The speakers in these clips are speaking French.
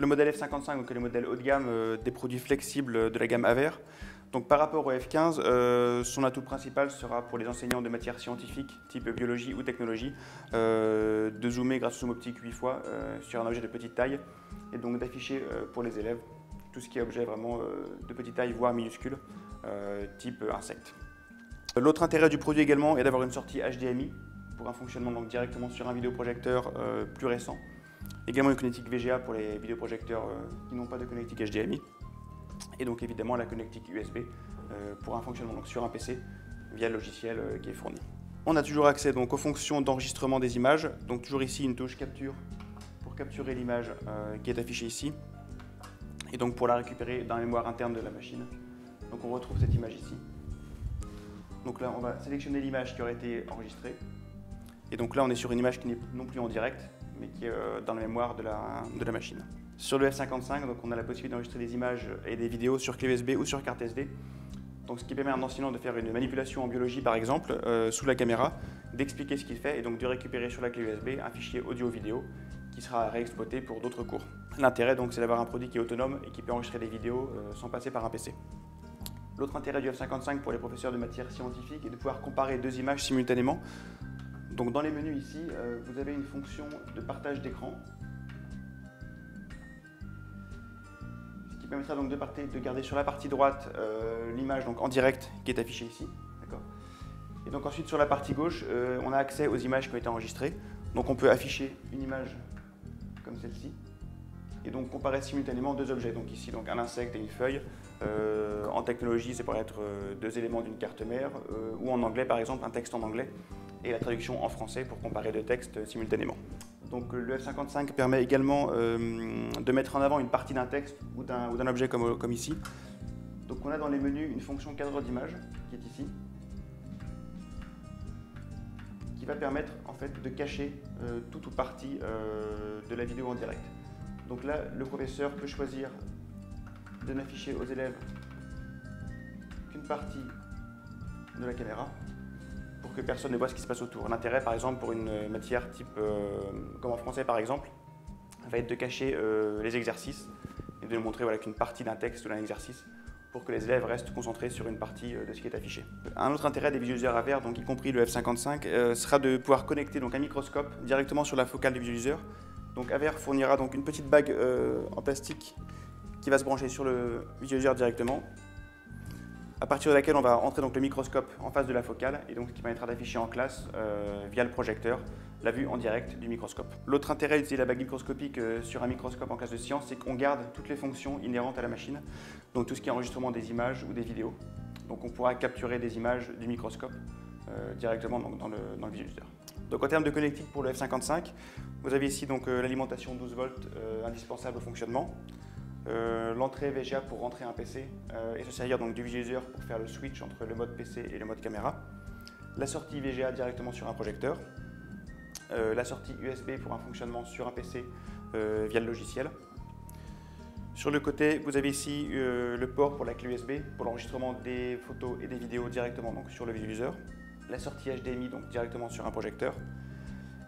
le modèle F55, donc le modèle haut de gamme des produits flexibles de la gamme Aver. Donc par rapport au F15, son atout principal sera pour les enseignants de matières scientifiques, type biologie ou technologie, de zoomer grâce au zoom optique 8 fois sur un objet de petite taille et donc d'afficher pour les élèves tout ce qui est objet vraiment de petite taille, voire minuscule, type insecte. L'autre intérêt du produit également est d'avoir une sortie HDMI pour un fonctionnement donc directement sur un vidéoprojecteur plus récent. Également une connectique VGA pour les vidéoprojecteurs qui n'ont pas de connectique HDMI. Et donc évidemment la connectique USB pour un fonctionnement donc sur un PC via le logiciel qui est fourni. On a toujours accès donc aux fonctions d'enregistrement des images. Donc toujours ici une touche capture pour capturer l'image qui est affichée ici. Et donc pour la récupérer dans la mémoire interne de la machine. Donc on retrouve cette image ici. Donc là on va sélectionner l'image qui aurait été enregistrée. Et donc là on est sur une image qui n'est non plus en direct, mais qui est dans la mémoire de la machine. Sur le F55, donc on a la possibilité d'enregistrer des images et des vidéos sur clé USB ou sur carte SD. Donc ce qui permet à un enseignant de faire une manipulation en biologie par exemple, sous la caméra, d'expliquer ce qu'il fait et donc de récupérer sur la clé USB un fichier audio-vidéo qui sera réexploité pour d'autres cours. L'intérêt donc c'est d'avoir un produit qui est autonome et qui peut enregistrer des vidéos sans passer par un PC. L'autre intérêt du F55 pour les professeurs de matières scientifiques est de pouvoir comparer deux images simultanément. Donc dans les menus ici, vous avez une fonction de partage d'écran qui permettra donc de garder sur la partie droite l'image en direct qui est affichée ici. Et donc ensuite sur la partie gauche, on a accès aux images qui ont été enregistrées. Donc on peut afficher une image comme celle-ci et donc comparer simultanément deux objets. Donc ici donc un insecte et une feuille. En technologie, ça pourrait être deux éléments d'une carte mère ou en anglais par exemple un texte en anglais et la traduction en français pour comparer deux textes simultanément. Donc le F55 permet également de mettre en avant une partie d'un texte ou d'un objet comme ici. Donc on a dans les menus une fonction cadre d'image qui est ici, qui va permettre en fait de cacher tout ou partie de la vidéo en direct. Donc là, le professeur peut choisir de n'afficher aux élèves qu'une partie de la caméra pour que personne ne voit ce qui se passe autour. L'intérêt, par exemple, pour une matière type, comme en français par exemple, va être de cacher les exercices et de ne montrer voilà, qu'une partie d'un texte ou d'un exercice pour que les élèves restent concentrés sur une partie de ce qui est affiché. Un autre intérêt des visualiseurs Aver, donc y compris le F55, sera de pouvoir connecter donc, un microscope directement sur la focale du visualiseur. Donc Aver fournira donc une petite bague en plastique qui va se brancher sur le visualiseur directement, à partir de laquelle on va entrer donc le microscope en face de la focale et donc ce qui permettra d'afficher en classe via le projecteur la vue en direct du microscope. L'autre intérêt d'utiliser la bague microscopique sur un microscope en classe de sciences, c'est qu'on garde toutes les fonctions inhérentes à la machine, donc tout ce qui est enregistrement des images ou des vidéos. Donc on pourra capturer des images du microscope directement donc, dans le visualiseur. Donc en termes de connectique pour le F55, vous avez ici donc l'alimentation 12 volts indispensable au fonctionnement. L'entrée VGA pour rentrer un PC et se servir donc du visualiseur pour faire le switch entre le mode PC et le mode caméra. La sortie VGA directement sur un projecteur. La sortie USB pour un fonctionnement sur un PC via le logiciel. Sur le côté, vous avez ici le port pour la clé USB pour l'enregistrement des photos et des vidéos directement donc, sur le visualiseur. La sortie HDMI donc, directement sur un projecteur.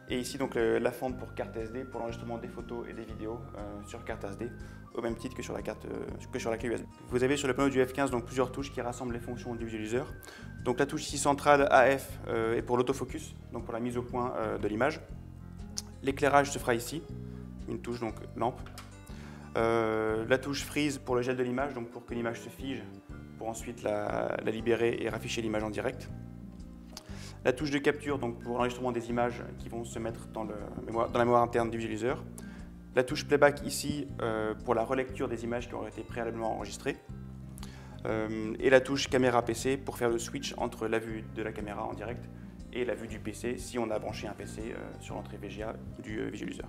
Et ici donc la fente pour carte SD pour l'enregistrement des photos et des vidéos sur carte SD au même titre que sur la clé USB. Vous avez sur le panneau du F15 donc plusieurs touches qui rassemblent les fonctions du visualiseur. Donc la touche ici centrale AF est pour l'autofocus, donc pour la mise au point de l'image. L'éclairage se fera ici, une touche donc lampe. La touche freeze pour le gel de l'image, donc pour que l'image se fige, pour ensuite la libérer et rafficher l'image en direct. La touche de capture donc pour l'enregistrement des images qui vont se mettre dans la mémoire interne du visualiseur. La touche playback ici pour la relecture des images qui auraient été préalablement enregistrées. Et la touche caméra PC pour faire le switch entre la vue de la caméra en direct et la vue du PC si on a branché un PC sur l'entrée VGA du visualiseur.